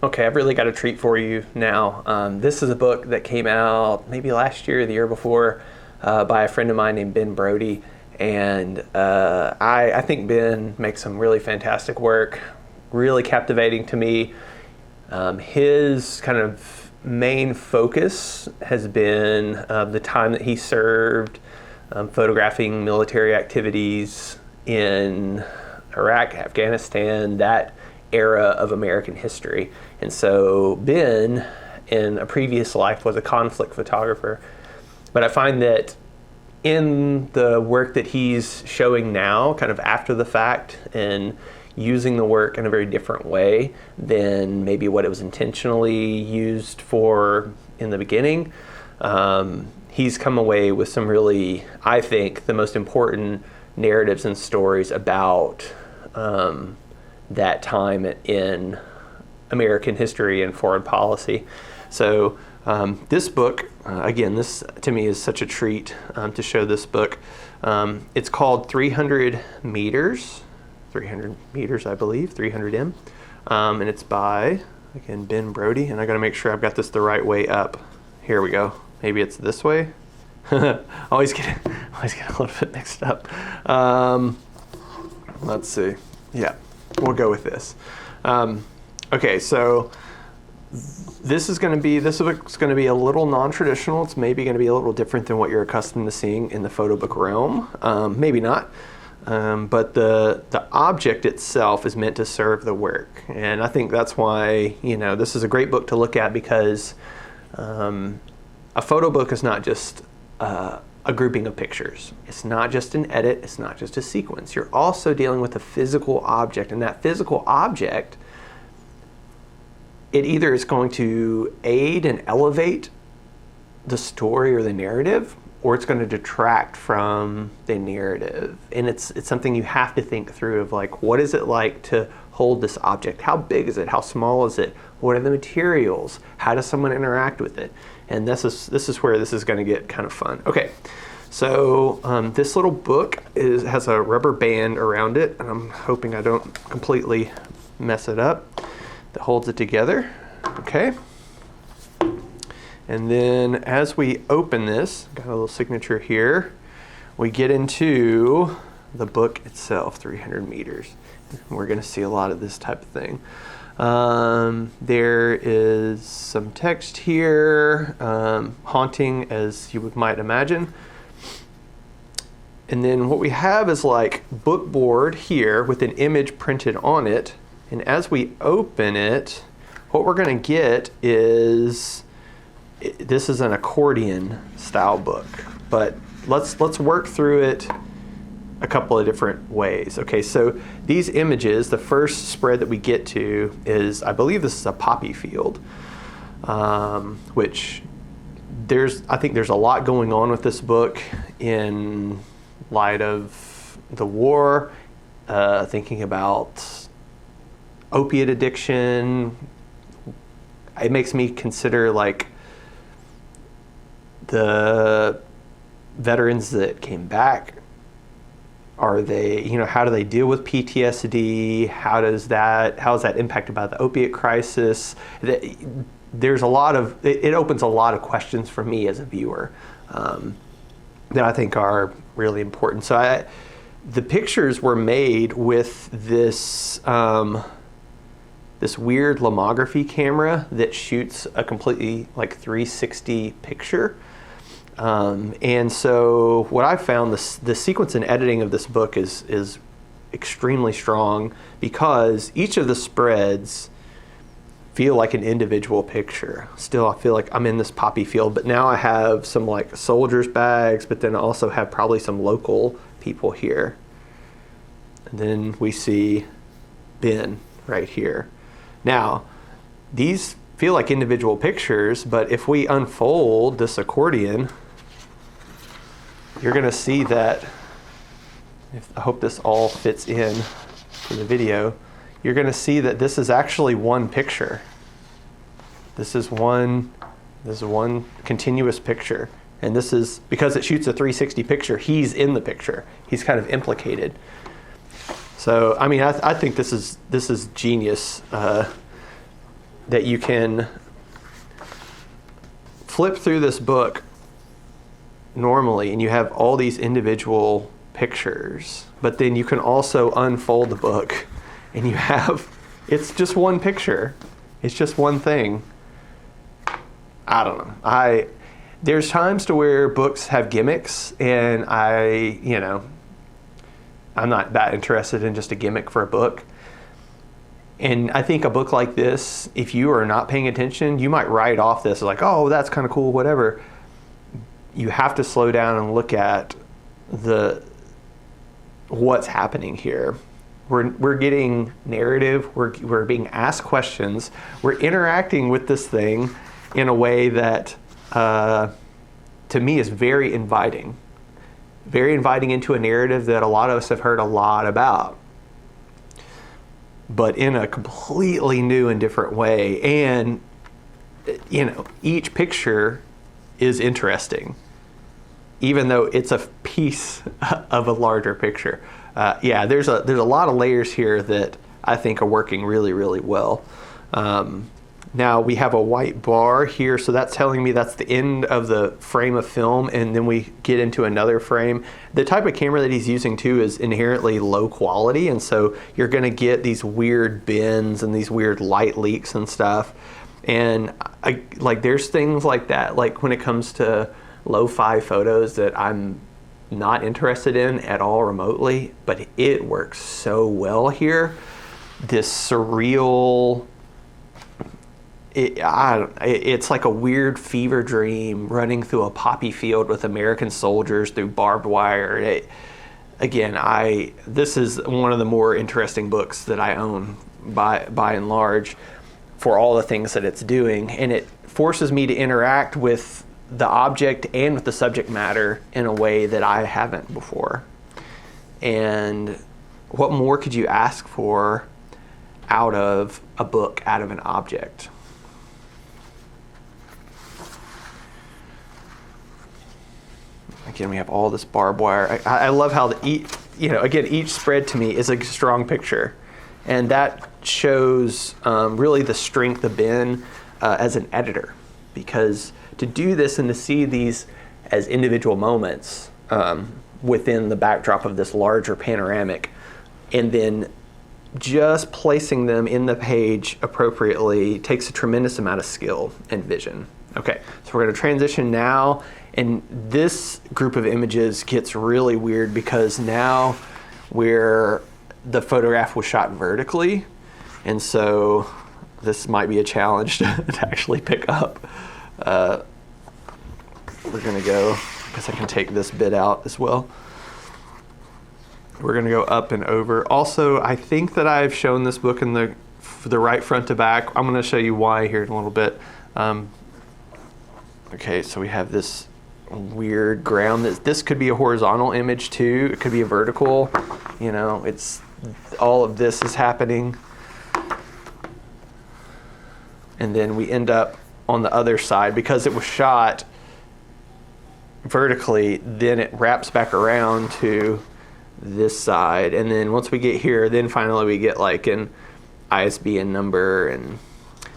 Okay, I've really got a treat for you now. This is a book that came out maybe last year or the year before by a friend of mine named Ben Brody. And I think Ben makes some really fantastic work, really captivating to me. His kind of main focus has been the time that he served photographing military activities in Iraq, Afghanistan, that era of American history. And so Ben, in a previous life, was a conflict photographer. But I find that in the work that he's showing now, kind of after the fact, and using the work in a very different way than maybe what it was intentionally used for in the beginning, he's come away with some really, I think, the most important narratives and stories about that time in American history and foreign policy. So this book, again, this to me is such a treat to show this book. It's called 300 Meters, I believe, 300M. And it's by, again, Ben Brody. And I got to make sure I've got this the right way up. Here we go. Maybe it's this way. always get a little bit mixed up. Let's see. Yeah, we'll go with this. Okay, so this book's going to be a little non-traditional. It's maybe going to be a little different than what you're accustomed to seeing in the photo book realm. Maybe not. But the object itself is meant to serve the work. And I think that's why, this is a great book to look at, because a photo book is not just a grouping of pictures. It's not just an edit. It's not just a sequence. You're also dealing with a physical object. And that physical object, it either is going to aid and elevate the story or the narrative, or it's going to detract from the narrative. And it's something you have to think through of, like, what is it like to hold this object? How big is it? How small is it? What are the materials? How does someone interact with it? And this is where this is going to get kind of fun. Okay, so this little book has a rubber band around it, and I'm hoping I don't completely mess it up, that holds it together. Okay. And then as we open this, got a little signature here, we get into the book itself, 300 Meters. We're going to see a lot of this type of thing. There is some text here, haunting as you might imagine. And then what we have is like book board here with an image printed on it. And as we open it, what we're going to get is, this is an accordion style book, but let's work through it a couple of different ways. Okay, so these images, the first spread that we get to is, I believe this is a poppy field, which I think there's a lot going on with this book in light of the war, thinking about opiate addiction. It makes me consider, like, the veterans that came back. Are they, how do they deal with PTSD? How is that impacted by the opiate crisis? There's a lot of, it opens a lot of questions for me as a viewer that I think are really important. So the pictures were made with this this weird lomography camera that shoots a completely 360 picture. And so what I found, the sequence and editing of this book is extremely strong, because each of the spreads feel like an individual picture. Still, I feel like I'm in this poppy field, but now I have some soldiers' bags, but then I also have probably some local people here. And then we see Ben right here. Now, these feel like individual pictures, but if we unfold this accordion, you're going to see that, I hope this all fits in to the video, you're going to see that this is actually one picture. This is one continuous picture. And this is, because it shoots a 360 picture, he's in the picture. He's kind of implicated. So, I mean, I think this is genius that you can flip through this book normally and you have all these individual pictures, but then you can also unfold the book and you have, it's just one picture. It's just one thing. I don't know. There's times to where books have gimmicks and I'm not that interested in just a gimmick for a book. And I think a book like this, if you are not paying attention, you might write off this like, oh, that's kind of cool, whatever. You have to slow down and look at what's happening here. We're getting narrative. We're being asked questions. We're interacting with this thing in a way that, to me, is very inviting. Very inviting into a narrative that a lot of us have heard a lot about, but in a completely new and different way. And, each picture is interesting, even though it's a piece of a larger picture. There's a lot of layers here that I think are working really, really well. Now we have a white bar here, so that's telling me that's the end of the frame of film, and then we get into another frame. The type of camera that he's using too is inherently low quality, and so you're going to get these weird bends and these weird light leaks and stuff. And there's things like that, like when it comes to lo-fi photos that I'm not interested in at all remotely, but it works so well here. This surreal, it's like a weird fever dream running through a poppy field with American soldiers through barbed wire. This is one of the more interesting books that I own by and large for all the things that it's doing, and it forces me to interact with the object and with the subject matter in a way that I haven't before. And what more could you ask for out of a book, out of an object? Again, we have all this barbed wire. I love how each spread to me is a strong picture, and that shows really the strength of Ben as an editor, because to do this and to see these as individual moments within the backdrop of this larger panoramic, and then just placing them in the page appropriately takes a tremendous amount of skill and vision. Okay, so we're going to transition now, and this group of images gets really weird because now the photograph was shot vertically, and so this might be a challenge to actually pick up. We're going to go, I guess I can take this bit out as well. We're going to go up and over. Also, I think that I've shown this book in the right front to back. I'm going to show you why here in a little bit. Okay, so we have this weird ground. This could be a horizontal image too. It could be a vertical. It's all of this is happening. And then we end up on the other side because it was shot vertically, then it wraps back around to this side. And then once we get here, then finally we get like an ISBN number. And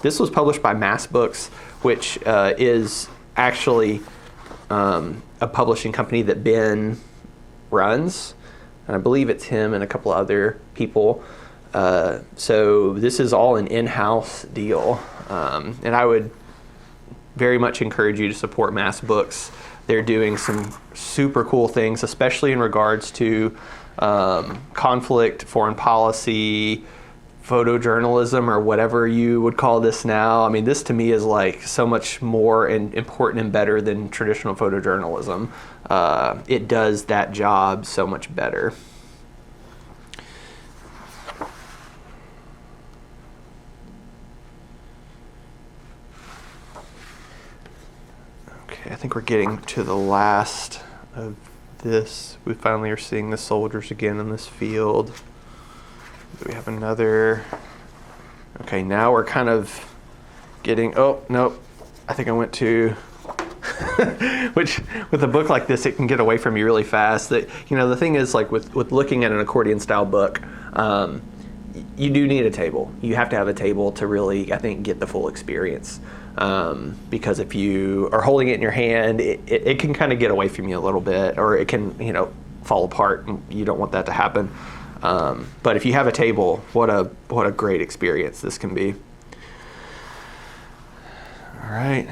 this was published by Mass Books, which is actually a publishing company that Ben runs. And I believe it's him and a couple of other people. So this is all an in-house deal. And I would very much encourage you to support Mass Books. They're doing some super cool things, especially in regards to conflict, foreign policy, photojournalism, or whatever you would call this now. I mean, this to me is like so much more and important and better than traditional photojournalism. It does that job so much better. Okay, I think we're getting to the last of this. We finally are seeing the soldiers again in this field. We have another. Okay, now we're kind of getting, oh, nope. I think I went to, which with a book like this, it can get away from you really fast. That, the thing is, like with looking at an accordion style book, you do need a table. You have to have a table to really, I think, get the full experience. Because if you are holding it in your hand, it can kind of get away from you a little bit, or it can, fall apart, and you don't want that to happen. But if you have a table, what a great experience this can be. All right.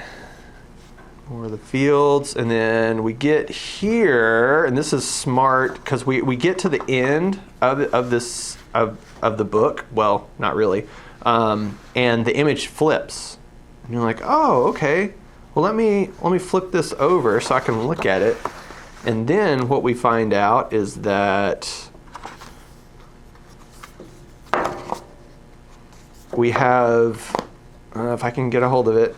More of the fields, and then we get here, and this is smart because we get to the end of the book. Well, not really, and the image flips, and you're like, oh, okay. Well, let me flip this over so I can look at it, and then what we find out is that we have, if I can get a hold of it.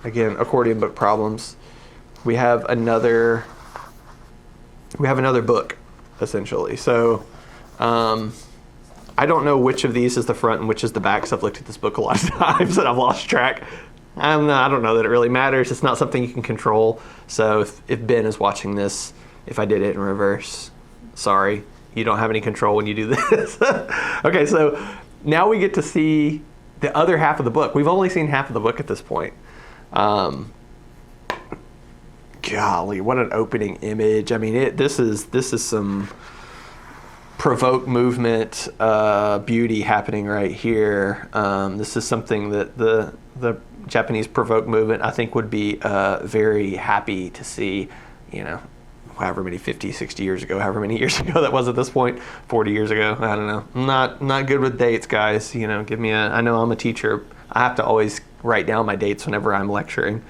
Again, accordion book problems. We have another book, essentially. So I don't know which of these is the front and which is the back, because I've looked at this book a lot of times and I've lost track. I don't know that it really matters. It's not something you can control. So if Ben is watching this, if I did it in reverse, sorry. You don't have any control when you do this. Okay, so now we get to see the other half of the book. We've only seen half of the book at this point. Golly, what an opening image. I mean, this is some provoke movement beauty happening right here. This is something that the Japanese provoke movement, I think, would be very happy to see, however many 50, 60 years ago, however many years ago that was at this point, 40 years ago, I don't know. I'm not good with dates, guys. Give me I know I'm a teacher. I have to always write down my dates whenever I'm lecturing.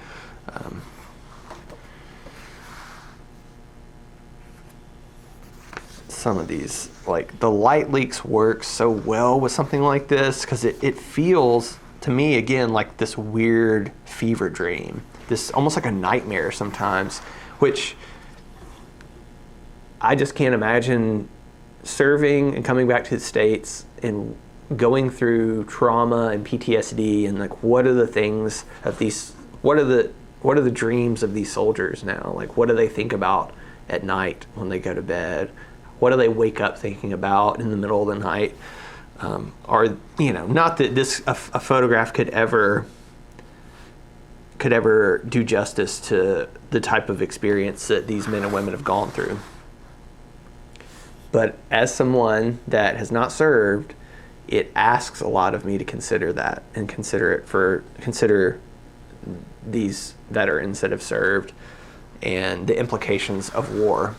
Some of these, like the light leaks work so well with something like this, because it feels to me, again, like this weird fever dream, this almost like a nightmare sometimes, which I just can't imagine serving and coming back to the States and going through trauma and PTSD, and like what are the things of these, what are the dreams of these soldiers now? Like, what do they think about at night when they go to bed? What do they wake up thinking about in the middle of the night? Not that a photograph could ever do justice to the type of experience that these men and women have gone through. But as someone that has not served, it asks a lot of me to consider that and consider these veterans that have served and the implications of war.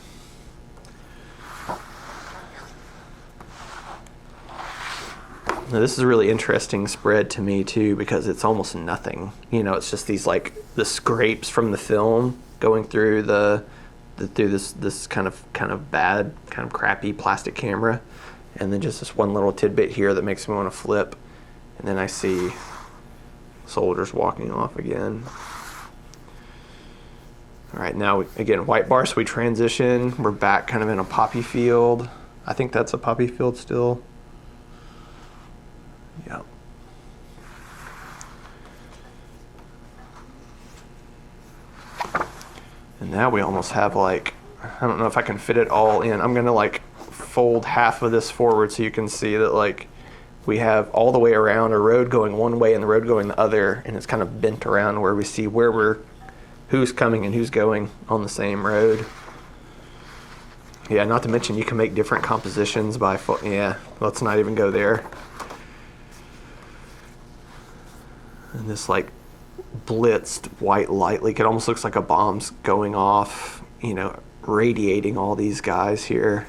Now, this is a really interesting spread to me too, because it's almost nothing. It's just these the scrapes from the film going through through this kind of bad, kind of crappy plastic camera, and then just this one little tidbit here that makes me want to flip, and then I see soldiers walking off again. All right, now again, white bar, so we transition. We're back kind of in a poppy field. I think that's a poppy field still. Yeah. And now we almost have I don't know if I can fit it all in. I'm gonna fold half of this forward so you can see that we have all the way around a road going one way and the road going the other, and it's kind of bent around where we see who's coming and who's going on the same road. Yeah, not to mention you can make different compositions by let's not even go there. And this blitzed white light, it almost looks like a bomb's going off, radiating all these guys here.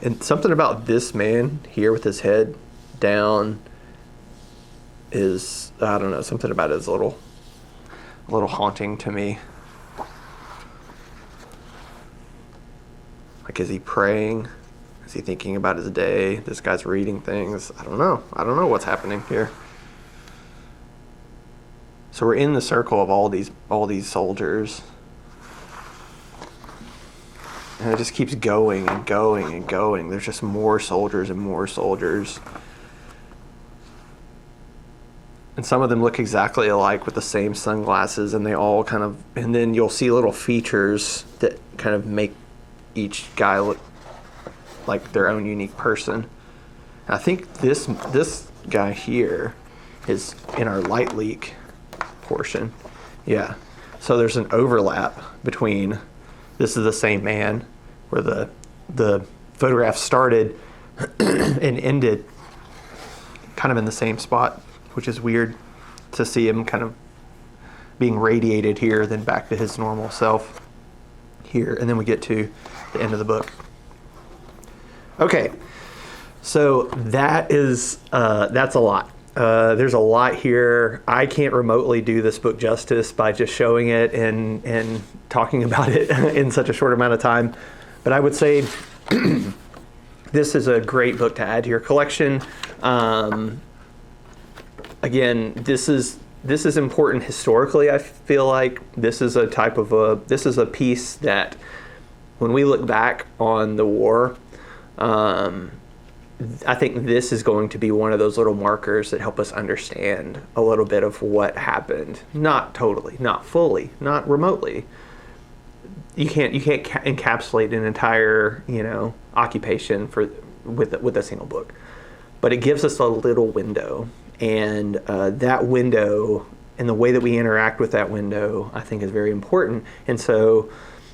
And something about this man here with his head down is, I don't know, something about it is a little haunting to me. Is he praying? Is he thinking about his day? This guy's reading things. I don't know what's happening here. So we're in the circle of all these soldiers. And it just keeps going and going and going. There's just more soldiers and more soldiers. And some of them look exactly alike with the same sunglasses, and they all and then you'll see little features that kind of make each guy look like their own unique person. And I think this guy here is in our light leak portion. Yeah. So there's an overlap between, this is the same man, where the photograph started and ended kind of in the same spot, which is weird to see him kind of being radiated here, then back to his normal self here. And then we get to the end of the book. Okay. So that's a lot. There's a lot here. I can't remotely do this book justice by just showing it and talking about it in such a short amount of time. But I would say this is a great book to add to your collection. Again, this is important historically. I feel like this is a piece that when we look back on the war, I think this is going to be one of those little markers that help us understand a little bit of what happened. Not totally, not fully, not remotely. You can't encapsulate an entire, occupation with a single book, but it gives us a little window, and that window and the way that we interact with that window, I think, is very important. And so,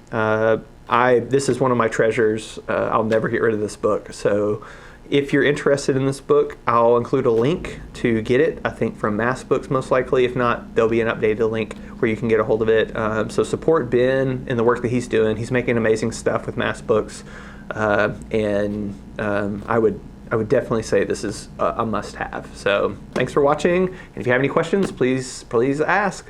this is one of my treasures. I'll never get rid of this book. So, if you're interested in this book, I'll include a link to get it, I think from Mass Books most likely. If not, there'll be an updated link where you can get a hold of it. So support Ben and the work that he's doing. He's making amazing stuff with Mass Books. And I would definitely say this is a must-have. So thanks for watching. And if you have any questions, please ask.